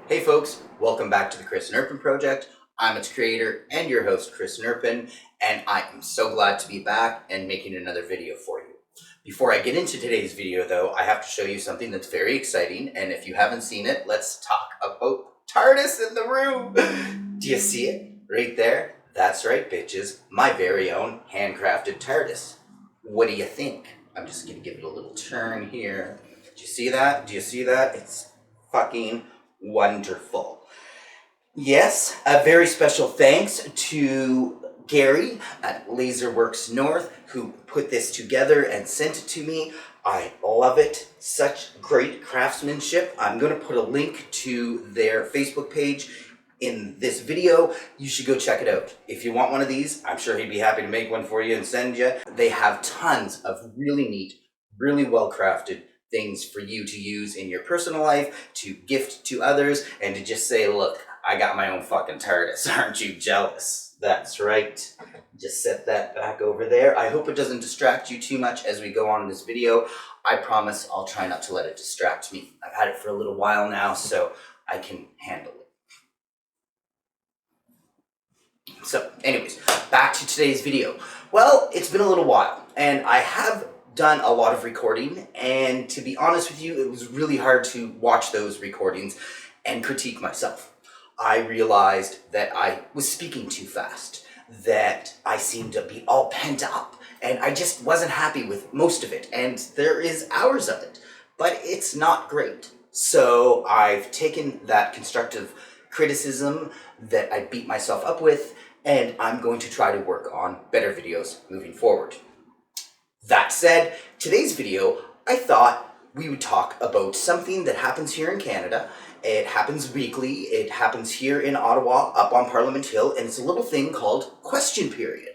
Hey folks, welcome back to the Chris and Urpin Project. I'm its creator and your host, Chris and Urpin, and I am so glad to be back and making another video for you. Before I get into today's video though, I have to show you something that's very exciting, and if you haven't seen it, let's talk about TARDIS in the room. Do you see it? Right there? That's right, bitches. My very own handcrafted TARDIS. What do you think? I'm just gonna give it a little turn here. Do you see that? Do you see that? It's fucking wonderful. Yes, a very special thanks to Gary at Laserworks North who put this together and sent it to me. I love it. Such great craftsmanship. I'm going to put a link to their Facebook page in this video. You should go check it out. If you want one of these, I'm sure he'd be happy to make one for you and send you. They have tons of really neat, really well crafted things for you to use in your personal life, to gift to others, and to just say, look, I got my own fucking TARDIS. Aren't you jealous? That's right. Just set that back over there. I hope it doesn't distract you too much as we go on in this video. I promise I'll try not to let it distract me. I've had it for a little while now, so I can handle it. So anyways, back to today's video. Well, it's been a little while, and I have done a lot of recording, and to be honest with you, it was really hard to watch those recordings and critique myself. I realized that I was speaking too fast, that I seemed to be all pent up, and I just wasn't happy with most of it, and there is hours of it, but it's not great. So I've taken that constructive criticism that I beat myself up with, and I'm going to try to work on better videos moving forward. That said, today's video, I thought we would talk about something that happens here in Canada. It happens weekly. It happens here in Ottawa, up on Parliament Hill, and it's a little thing called Question Period.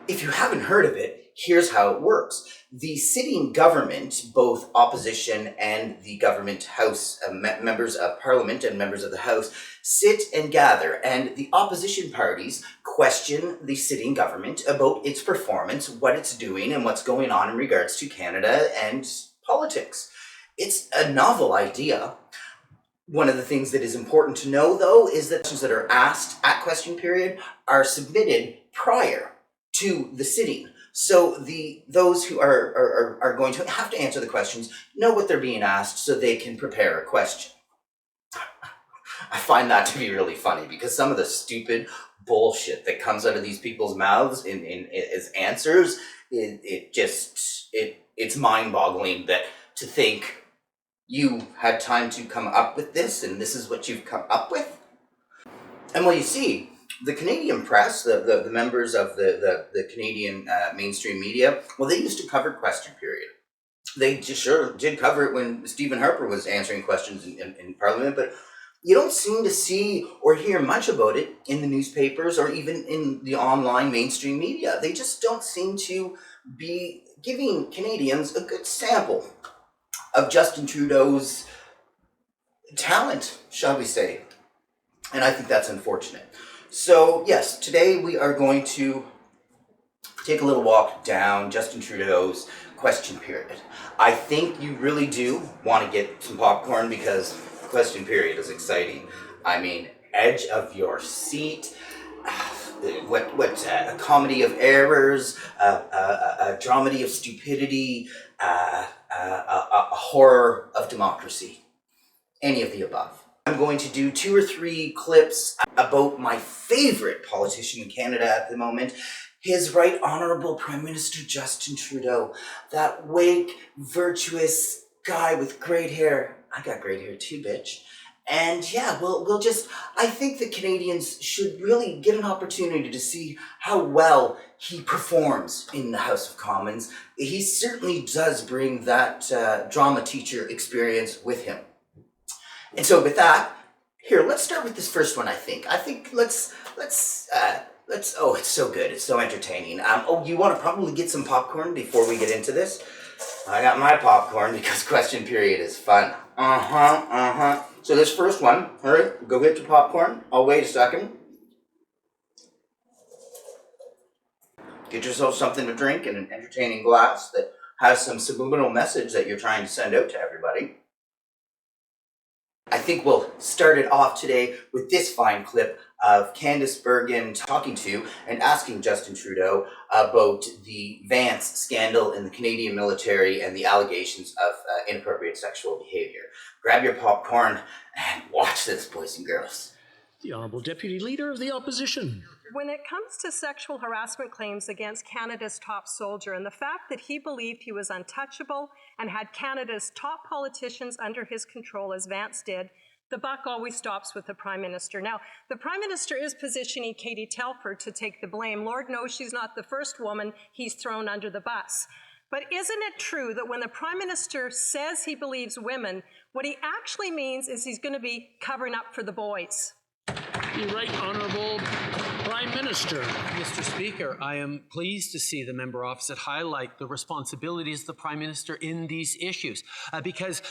If you haven't heard of it, here's how it works. The sitting government, both opposition and the government house, members of Parliament and members of the House, sit and gather, and the opposition parties question the sitting government about its performance, what it's doing, and what's going on in regards to Canada and politics. It's a novel idea. One of the things that is important to know, though, is that questions that are asked at question period are submitted prior to the sitting. So those who are going to have to answer the questions know what they're being asked so they can prepare a question. I find that to be really funny because some of the stupid bullshit that comes out of these people's mouths as answers, it's mind-boggling that to think you had time to come up with this and this is what you've come up with. And well, you see, the Canadian press, the members of the Canadian mainstream media, well, they used to cover question period. They just sure did cover it when Stephen Harper was answering questions in Parliament, but you don't seem to see or hear much about it in the newspapers or even in the online mainstream media. They just don't seem to be giving Canadians a good sample of Justin Trudeau's talent, shall we say. And I think that's unfortunate. So yes, today we are going to take a little walk down Justin Trudeau's question period. I think you really do want to get some popcorn because question period is exciting. I mean, edge of your seat, a comedy of errors, a dramedy of stupidity, a horror of democracy. Any of the above. I'm going to do 2 or 3 clips about my favorite politician in Canada at the moment, His Right Honourable Prime Minister Justin Trudeau. That wake, virtuous guy with great hair. I got great hair too, bitch. And yeah, we'll just, I think the Canadians should really get an opportunity to see how well he performs in the House of Commons. He certainly does bring that drama teacher experience with him. And so with that, here, let's start with this first one, I think. Let's oh, it's so good. It's so entertaining. You want to probably get some popcorn before we get into this? I got my popcorn because question period is fun. So this first one, all right, go get your popcorn. I'll wait a second. Get yourself something to drink in an entertaining glass that has some subliminal message that you're trying to send out to everybody. I think we'll start it off today with this fine clip of Candice Bergen talking to and asking Justin Trudeau about the Vance scandal in the Canadian military and the allegations of inappropriate sexual behavior. Grab your popcorn and watch this, boys and girls. The Honourable Deputy Leader of the Opposition. When it comes to sexual harassment claims against Canada's top soldier and the fact that he believed he was untouchable and had Canada's top politicians under his control, as Vance did, the buck always stops with the Prime Minister. Now, the Prime Minister is positioning Katie Telford to take the blame. Lord knows she's not the first woman he's thrown under the bus. But isn't it true that when the Prime Minister says he believes women, what he actually means is he's going to be covering up for the boys? The Right Honourable Prime Minister. Mr. Speaker, I am pleased to see the member opposite highlight the responsibilities of the Prime Minister in these issues because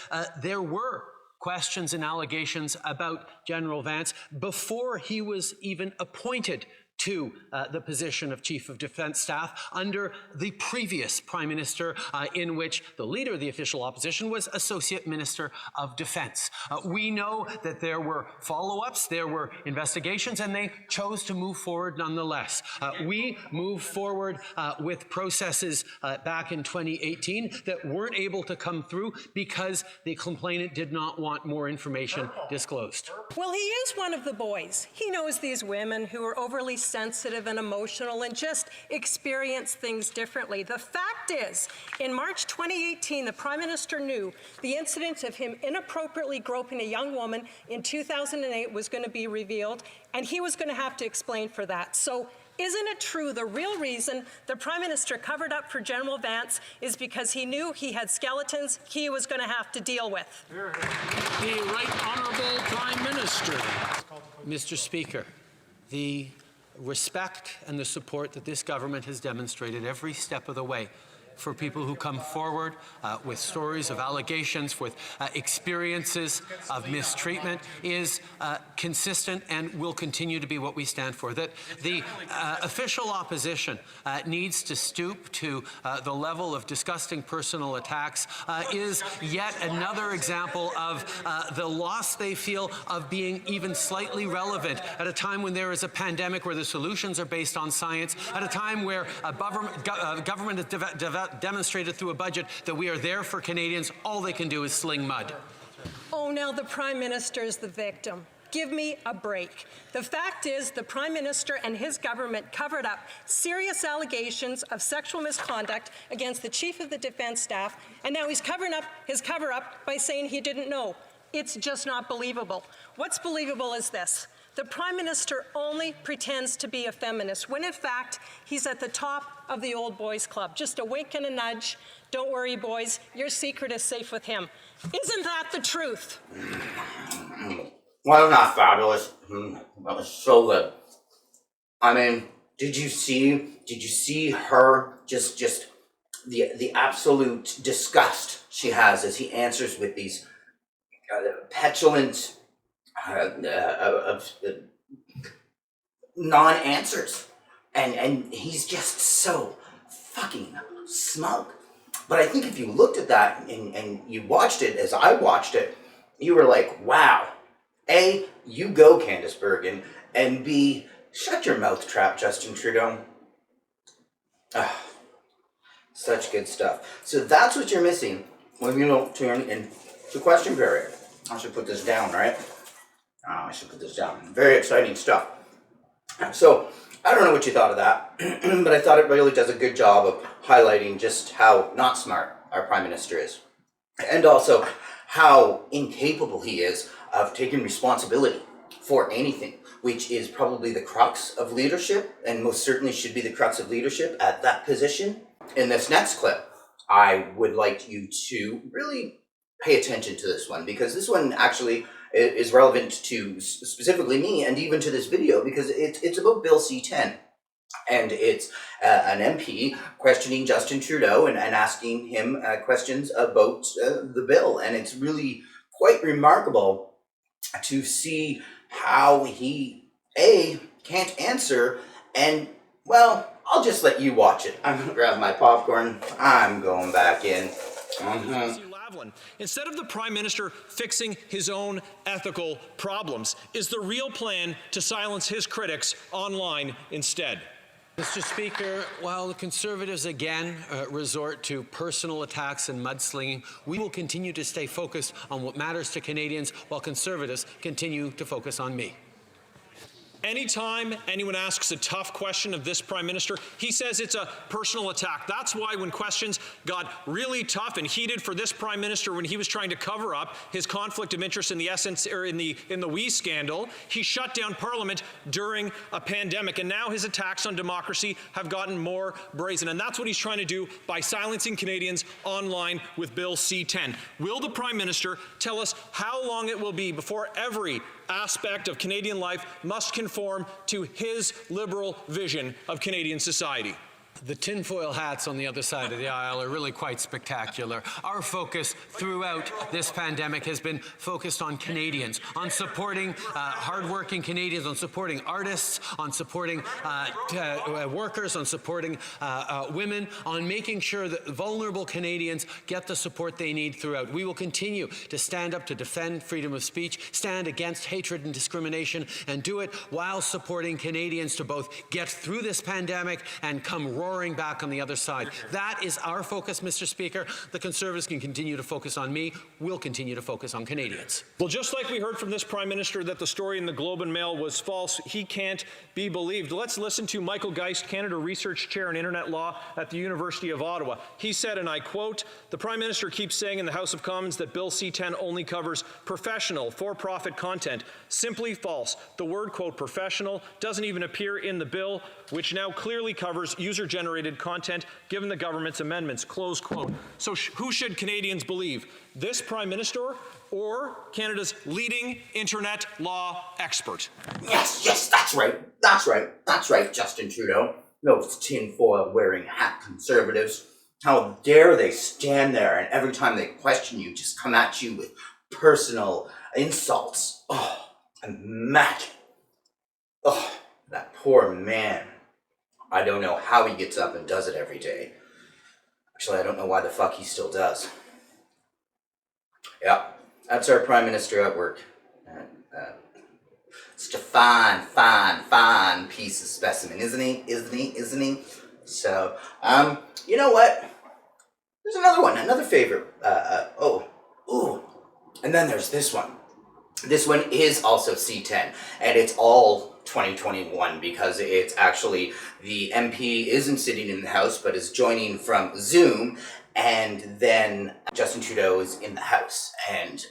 there were questions and allegations about General Vance before he was even appointed to the position of Chief of Defence Staff under the previous Prime Minister, in which the leader of the official opposition was Associate Minister of Defence. We know that there were follow-ups, there were investigations, and they chose to move forward nonetheless. We moved forward with processes back in 2018 that weren't able to come through because the complainant did not want more information disclosed. Well, he is one of the boys. He knows these women who are overly sensitive and emotional and just experience things differently. The fact is, in March 2018, the Prime Minister knew the incident of him inappropriately groping a young woman in 2008 was going to be revealed, and he was going to have to explain for that. So isn't it true the real reason the Prime Minister covered up for General Vance is because he knew he had skeletons he was going to have to deal with? The Right Honourable Prime Minister. Mr. Speaker, the respect and the support that this government has demonstrated every step of the way for people who come forward with stories of allegations, with experiences of mistreatment is consistent and will continue to be what we stand for. That the official opposition needs to stoop to the level of disgusting personal attacks is yet another example of the loss they feel of being even slightly relevant at a time when there is a pandemic where the solutions are based on science, at a time where government has demonstrated through a budget that we are there for Canadians. All they can do is sling mud. Oh, now the Prime Minister is the victim. Give me a break. The fact is the Prime Minister and his government covered up serious allegations of sexual misconduct against the Chief of the Defence Staff, and now he's covering up his cover-up by saying he didn't know. It's just not believable. What's believable is this. The Prime Minister only pretends to be a feminist, when in fact, he's at the top of the old boys club. Just a wink and a nudge. Don't worry, boys, your secret is safe with him. Isn't that the truth? Well, not fabulous. That was so good. I mean, did you see her just the absolute disgust she has as he answers with these petulant non-answers, and he's just so fucking smug. But I think if you looked at that and you watched it as I watched it, you were like, wow. A, you go, Candice Bergen, and B, shut your mouth trap, Justin Trudeau. Such good stuff. So that's what you're missing when you don't turn in the question period. I should put this down, right? I should put this down. Very exciting stuff. So, I don't know what you thought of that, but I thought it really does a good job of highlighting just how not smart our Prime Minister is. And also how incapable he is of taking responsibility for anything, which is probably the crux of leadership, and most certainly should be the crux of leadership at that position. In this next clip, I would like you to really pay attention to this one, because this one actually is relevant to specifically me and even to this video, because it's about Bill C-10. And it's an MP questioning Justin Trudeau and asking him questions about the bill. And it's really quite remarkable to see how he, A, can't answer, and, well, I'll just let you watch it. I'm going to grab my popcorn. I'm going back in. javelin. Instead of the Prime Minister fixing his own ethical problems, is the real plan to silence his critics online instead? Mr. Speaker, while the Conservatives again resort to personal attacks and mudslinging, we will continue to stay focused on what matters to Canadians while Conservatives continue to focus on me. Anytime anyone asks a tough question of this Prime Minister, he says it's a personal attack. That's why when questions got really tough and heated for this Prime Minister when he was trying to cover up his conflict of interest in the WE scandal, he shut down Parliament during a pandemic. And now his attacks on democracy have gotten more brazen. And that's what he's trying to do by silencing Canadians online with Bill C-10. Will the Prime Minister tell us how long it will be before every aspect of Canadian life must conform to his liberal vision of Canadian society? The tinfoil hats on the other side of the aisle are really quite spectacular. Our focus throughout this pandemic has been focused on Canadians, on supporting hardworking Canadians, on supporting artists, on supporting workers, on supporting women, on making sure that vulnerable Canadians get the support they need throughout. We will continue to stand up to defend freedom of speech, stand against hatred and discrimination, and do it while supporting Canadians to both get through this pandemic and come roaring back on the other side. That is our focus, Mr. Speaker. The Conservatives can continue to focus on me. We'll continue to focus on Canadians. Well, just like we heard from this Prime Minister that the story in the Globe and Mail was false, he can't be believed. Let's listen to Michael Geist, Canada Research Chair in Internet Law at the University of Ottawa. He said, and I quote, "The Prime Minister keeps saying in the House of Commons that Bill C-10 only covers professional, for-profit content. Simply false. The word, quote, professional doesn't even appear in the bill, which now clearly covers user-generated content given the government's amendments," close quote. So who should Canadians believe? This Prime Minister or Canada's leading internet law expert? Yes, that's right, Justin Trudeau. Those tinfoil-wearing hat Conservatives. How dare they stand there and every time they question you, just come at you with personal insults. Oh, imagine. Oh, that poor man. I don't know how he gets up and does it every day. Actually, I don't know why the fuck he still does. Yeah, that's our Prime Minister at work. Such a fine piece of specimen, isn't he? So, you know what? There's another one, another favorite. And then there's this one. This one is also C10, and it's all 2021 because it's actually the MP isn't sitting in the House but is joining from Zoom, and then Justin Trudeau is in the House. And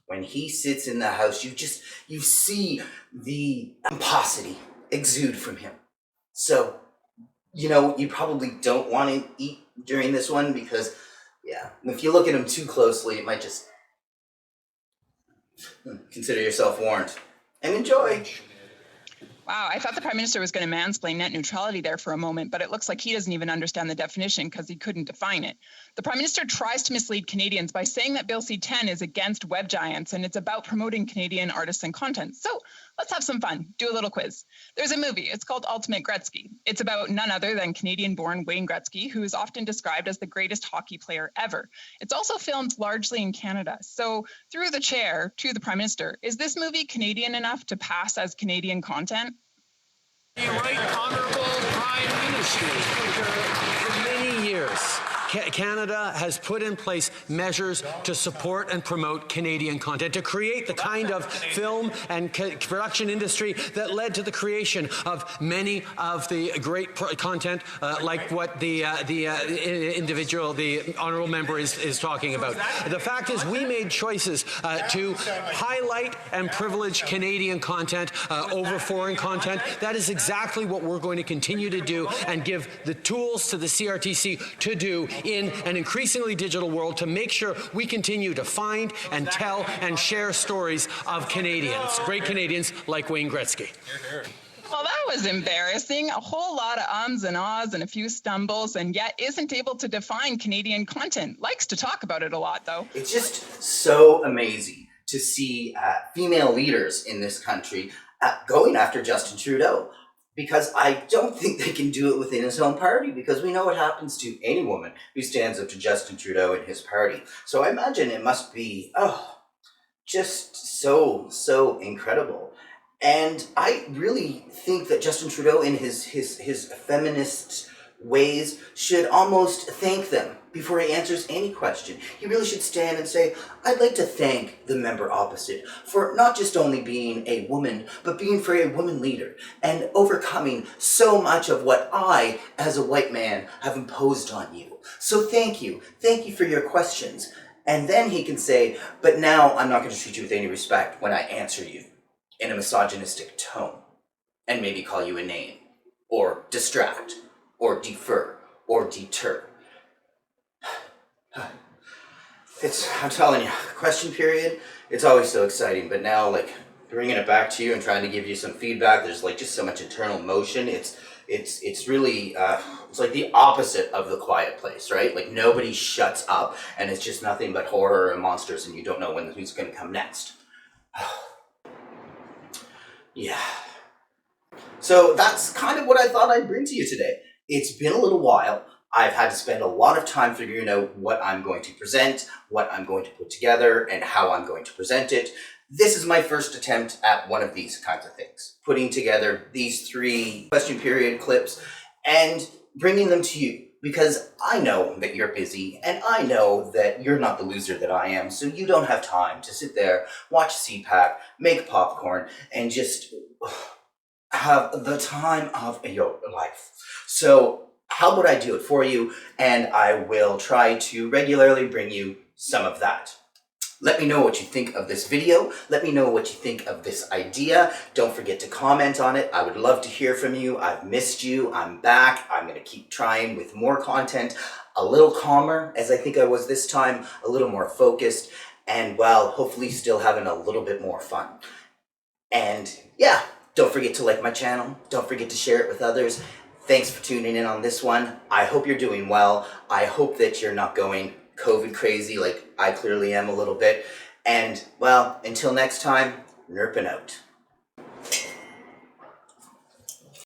when he sits in the House, you see the pomposity exude from him. So, you probably don't want to eat during this one because, yeah, if you look at him too closely, it might just... Consider yourself warned. And enjoy! Wow, I thought the Prime Minister was going to mansplain net neutrality there for a moment, but it looks like he doesn't even understand the definition because he couldn't define it. The Prime Minister tries to mislead Canadians by saying that Bill C-10 is against web giants and it's about promoting Canadian artists and content. So let's have some fun. Do a little quiz. There's a movie. It's called Ultimate Gretzky. It's about none other than Canadian-born Wayne Gretzky, who is often described as the greatest hockey player ever. It's also filmed largely in Canada. So through the chair to the Prime Minister, is this movie Canadian enough to pass as Canadian content? The Right Honourable Prime Minister. For many years, Canada has put in place measures to support and promote Canadian content, to create the kind of film and production industry that led to the creation of many of the great content, like what the honourable member is talking about. The fact is, we made choices to highlight and privilege Canadian content over foreign content. That is exactly what we're going to continue to do and give the tools to the CRTC to do in an increasingly digital world to make sure we continue to find and tell and share stories of Canadians, great Canadians like Wayne Gretzky. Well, that was embarrassing. A whole lot of ums and ahs and a few stumbles, and yet isn't able to define Canadian content. Likes to talk about it a lot, though. It's just so amazing to see female leaders in this country going after Justin Trudeau. because I don't think they can do it within his own party, because we know what happens to any woman who stands up to Justin Trudeau and his party. So I imagine it must be, just so incredible. And I really think that Justin Trudeau, in his feminist ways, should almost thank them before he answers any question. He really should stand and say, I'd like to thank the member opposite for not just only being a woman, but being for a woman leader and overcoming so much of what I, as a white man, have imposed on you. So thank you. Thank you for your questions. And then he can say, but now I'm not going to treat you with any respect when I answer you in a misogynistic tone, and maybe call you a name, or distract, or defer, or deter. I'm telling you, question period, it's always so exciting, but now, like, bringing it back to you and trying to give you some feedback, there's like just so much internal motion. It's really, it's like the opposite of The Quiet Place, right? Like, nobody shuts up, and it's just nothing but horror and monsters, and you don't know who's going to come next. Yeah. So that's kind of what I thought I'd bring to you today. It's been a little while. I've had to spend a lot of time figuring out what I'm going to present, what I'm going to put together, and how I'm going to present it. This is my first attempt at one of these kinds of things, putting together these 3 question period clips and bringing them to you, because I know that you're busy, and I know that you're not the loser that I am, so you don't have time to sit there, watch CPAC, make popcorn, and just have the time of your life. So how would I do it for you? And I will try to regularly bring you some of that. Let me know what you think of this video. Let me know what you think of this idea. Don't forget to comment on it. I would love to hear from you. I've missed you. I'm back. I'm going to keep trying with more content, a little calmer, as I think I was this time, a little more focused, and, well, hopefully still having a little bit more fun. And yeah, don't forget to like my channel. Don't forget to share it with others. Thanks for tuning in on this one. I hope you're doing well. I hope that you're not going COVID crazy like I clearly am a little bit. And, well, until next time, Nerpin' out.